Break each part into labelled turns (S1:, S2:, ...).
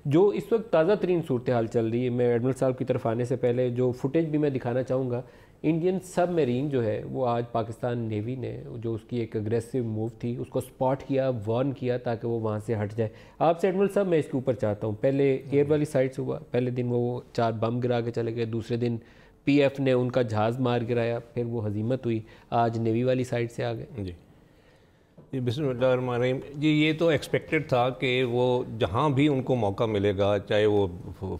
S1: جو اس وقت تازہ ترین صورتحال چل رہی ہے، میں ایڈمرل صاحب کی طرف آنے سے پہلے جو فوٹیج بھی میں دکھانا چاہوں گا، انڈین سب میرین جو ہے وہ آج پاکستان نیوی نے جو اس کی ایک اگریسو موو تھی اس کو سپاٹ کیا، وارن کیا تاکہ وہ وہاں سے ہٹ جائے. آپ سے ایڈمرل صاحب میں اس کے اوپر چاہتا ہوں، پہلے ایئر والی سائٹ سے ہوا، پہلے دن وہ 4 بم گرا کے چلے گئے، دوسرے دن پی ایف نے ان کا جہاز مار گرایا، پھر وہ ہزیمت ہوئی، آج نیوی والی سائٹ سے آ گئے.
S2: جی بسم اللہ الرحمن الرحیم. جی یہ تو ایکسپیکٹڈ تھا کہ وہ جہاں بھی ان کو موقع ملے گا، چاہے وہ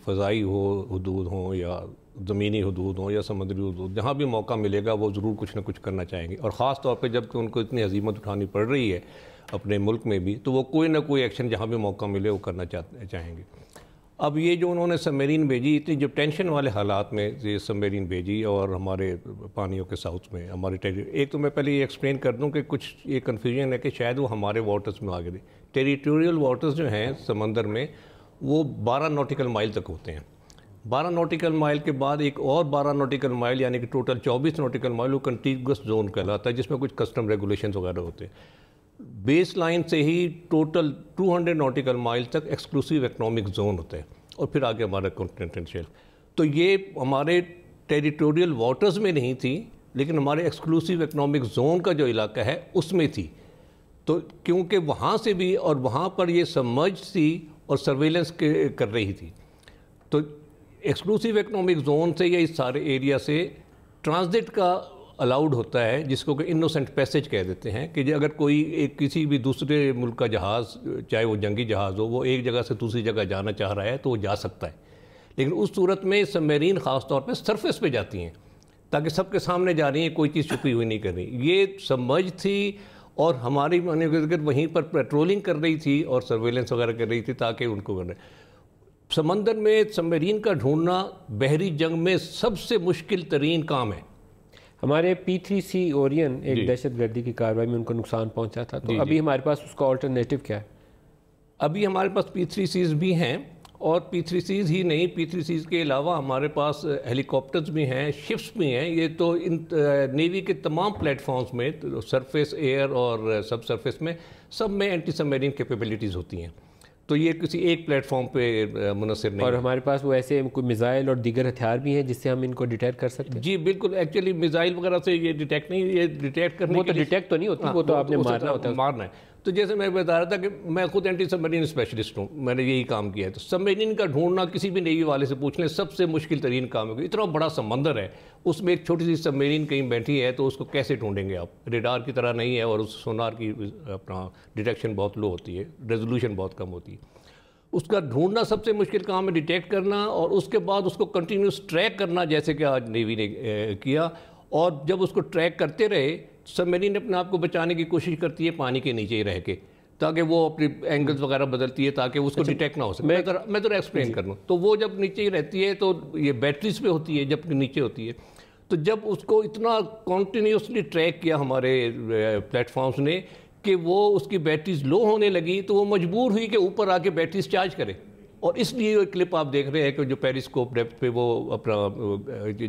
S2: فضائی حدود ہوں یا زمینی حدود ہوں یا سمندری حدود، جہاں بھی موقع ملے گا وہ ضرور کچھ نہ کچھ کرنا چاہیں گے. اور خاص طور پہ جب کہ ان کو اتنی ہزیمت اٹھانی پڑ رہی ہے اپنے ملک میں بھی، تو وہ کوئی نہ کوئی ایکشن جہاں بھی موقع ملے وہ کرنا چاہیں گے. اب یہ جو انہوں نے سب میرین بھیجی، اتنی جب ٹینشن والے حالات میں یہ سب میرین بھیجی اور ہمارے پانیوں کے ساؤتھ میں ہمارے ایک تو میں پہلے یہ ایکسپلین کر دوں کہ کچھ یہ کنفیوژن ہے کہ شاید وہ ہمارے واٹرز میں آگے دے. ٹیریٹوریل واٹرز جو ہیں سمندر میں وہ 12 نوٹیکل مائل تک ہوتے ہیں. 12 نوٹیکل مائل کے بعد ایک اور 12 نوٹیکل مائل یعنی کہ ٹوٹل 24 نوٹیکل مائل وہ کنٹیگوس زون کہلاتا ہے، جس میں کچھ کسٹم ریگولیشنز وغیرہ ہوتے ہیں. بیس لائن سے ہی ٹوٹل 200 نوٹیکل مائل تک ایکسکلوسیو اکنامک زون ہوتا ہے، اور پھر آگے ہمارا کانٹیننٹل شیلف. تو یہ ہمارے ٹیریٹوریل واٹرز میں نہیں تھی، لیکن ہمارے ایکسکلوسیو اکنامک زون کا جو علاقہ ہے اس میں تھی. تو کیونکہ وہاں سے بھی اور وہاں پر یہ سبمرج تھی اور سرویلنس کر رہی تھی، تو ایکسکلوسیو اکنامک زون سے یا اس سارے ایریا سے ٹرانزٹ کا الاؤڈ ہوتا ہے، جس کو کہ انوسنٹ پیسج کہہ دیتے ہیں، کہ اگر کوئی کسی بھی دوسرے ملک کا جہاز، چاہے وہ جنگی جہاز ہو، وہ ایک جگہ سے دوسری جگہ جانا چاہ رہا ہے تو وہ جا سکتا ہے. لیکن اس صورت میں سب میرین خاص طور پہ سرفیس پہ جاتی ہیں تاکہ سب کے سامنے جا رہی ہیں، کوئی چیز چھپی ہوئی نہیں کر رہی. یہ سبمرج تھی اور ہماری وہیں پر پیٹرولنگ کر رہی تھی اور سرویلنس وغیرہ کر رہی تھی تاکہ ان کو کرنا. سمندر میں سب میرین کا ڈھونڈنا بحری جنگ میں سب سے مشکل ترین کام ہے.
S1: ہمارے P3C اورین ایک دہشت گردی کی کارروائی میں ان کو نقصان پہنچا تھا، تو ابھی ہمارے پاس اس کا آلٹرنیٹو کیا ہے؟
S2: ابھی ہمارے پاس P3Cs بھی ہیں، اور P3Cs ہی نہیں، P3Cs کے علاوہ ہمارے پاس ہیلی کاپٹرز بھی ہیں، شپس بھی ہیں. یہ تو ان نیوی کے تمام پلیٹ فارمز میں، سرفیس، ایئر اور سب سرفیس میں، سب میں اینٹی سب میرین کیپیبلٹیز ہوتی ہیں. تو یہ کسی ایک پلیٹ فارم پہ منحصر نہیں.
S1: اور ہمارے پاس وہ ایسے کوئی میزائل اور دیگر ہتھیار بھی ہیں جس سے ہم ان کو ڈیٹیکٹ کر سکتے ہیں؟
S2: جی بالکل. ایکچولی میزائل وغیرہ سے یہ ڈیٹیکٹ نہیں، یہ ڈیٹیکٹ کرنے
S1: وہ تو ڈیٹیکٹ تو نہیں ہوتی، وہ تو آپ نے مارنا ہوتا ہے.
S2: مارنا ہے. تو جیسے میں بتا رہا تھا کہ میں خود اینٹی سب میرین اسپیشلسٹ ہوں، میں نے یہی کام کیا ہے. تو سب میرین کا ڈھونڈنا کسی بھی نیوی والے سے پوچھ لیں، سب سے مشکل ترین کام ہے. اتنا بڑا سمندر ہے، اس میں ایک چھوٹی سی سب میرین کہیں بیٹھی ہے، تو اس کو کیسے ڈھونڈیں گے آپ؟ ریڈار کی طرح نہیں ہے، اور اس سونار کی اپنا ڈیٹیکشن بہت لو ہوتی ہے، ریزولوشن بہت کم ہوتی ہے. اس کا ڈھونڈنا سب سے مشکل کام ہے، ڈیٹیکٹ کرنا، اور اس کے بعد اس کو کنٹینیوس ٹریک کرنا، جیسے کہ آج نیوی نے کیا. اور جب اس کو ٹریک کرتے رہے، سب میرین اپنے آپ کو بچانے کی کوشش کرتی ہے پانی کے نیچے ہی رہ کے، تاکہ وہ اپنی اینگلز وغیرہ بدلتی ہے تاکہ اس کو ڈیٹیکٹ نہ ہو سکے. میں ذرا ایکسپلین کر لوں. تو وہ جب نیچے ہی رہتی ہے تو یہ بیٹریز پہ ہوتی ہے، جب نیچے ہوتی ہے. تو جب اس کو اتنا کنٹینیوسلی ٹریک کیا ہمارے پلیٹ فارمز نے کہ وہ اس کی بیٹریز لو ہونے لگی، تو وہ مجبور ہوئی کہ اوپر آ کے بیٹریز چارج کرے. اور اس لیے وہ کلپ آپ دیکھ رہے ہیں کہ جو پیریسکوپ ڈیپتھ پہ وہ اپنا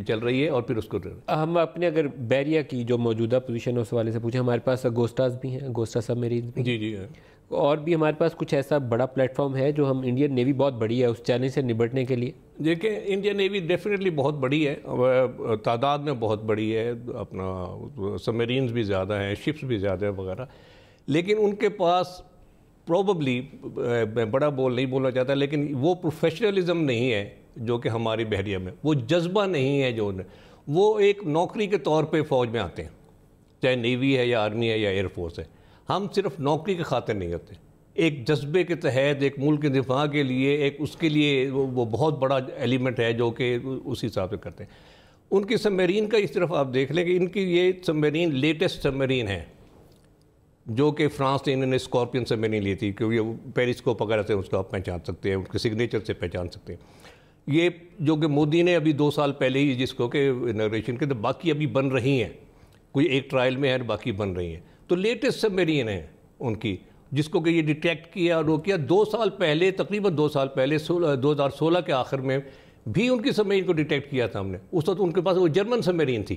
S2: چل رہی ہے، اور پھر اس کو
S1: ہم اپنے اگر بیریا کی جو موجودہ پوزیشن ہے اس حوالے سے پوچھیں، ہمارے پاس اگوسٹاز بھی ہیں، اگوسٹا سب میرین بھی.
S2: جی
S1: اور بھی ہمارے پاس کچھ ایسا بڑا پلیٹ فارم ہے جو ہم انڈین نیوی بہت بڑی ہے اس چیلنج سے نبٹنے کے لیے؟
S2: دیکھیں انڈین نیوی ڈیفینیٹلی بہت بڑی ہے، تعداد میں بہت بڑی ہے، اپنا سب میرینز بھی زیادہ ہیں، شپس بھی زیادہ ہیں وغیرہ. لیکن ان کے پاس پروبیبلی، میں بڑا نہیں بولنا چاہتا، لیکن وہ پروفیشنلزم نہیں ہے جو کہ ہماری بحریہ میں، وہ جذبہ نہیں ہے جو وہ ایک نوکری کے طور پہ فوج میں آتے ہیں، چاہے نیوی ہے یا آرمی ہے یا ایئر فورس ہے. ہم صرف نوکری کے خاطر نہیں ہوتے، ایک جذبے کے تحت، ایک ملک کے دفاع کے لیے، ایک اس کے لیے وہ بہت بڑا ایلیمنٹ ہے جو کہ اسی حساب سے کرتے ہیں. ان کی سب میرین کا اس طرف آپ دیکھ لیں کہ ان کی یہ سب میرین لیٹسٹ سب میرین ہے، جو کہ فرانس نے انہوں نے اسکارپین سب میرین لی تھی، کیونکہ پیریسکوپ وغیرہ سے اس کو آپ پہچان سکتے ہیں، ان کے سگنیچر سے پہچان سکتے ہیں. یہ جو کہ مودی نے ابھی 2 سال پہلے ہی جس کو کہ انوگریشن کے، تو باقی ابھی بن رہی ہیں، کوئی ایک ٹرائل میں ہے، باقی بن رہی ہیں. تو لیٹسٹ سب میرین ہیں ان کی، جس کو کہ یہ ڈیٹیکٹ کیا اور وہ کیا 2 سال پہلے، تقریباً 2 سال پہلے 2016 کے آخر میں بھی ان کی سب میرین کو ڈیٹیکٹ کیا تھا ہم نے. اس وقت ان کے پاس وہ جرمن سب میرین تھی.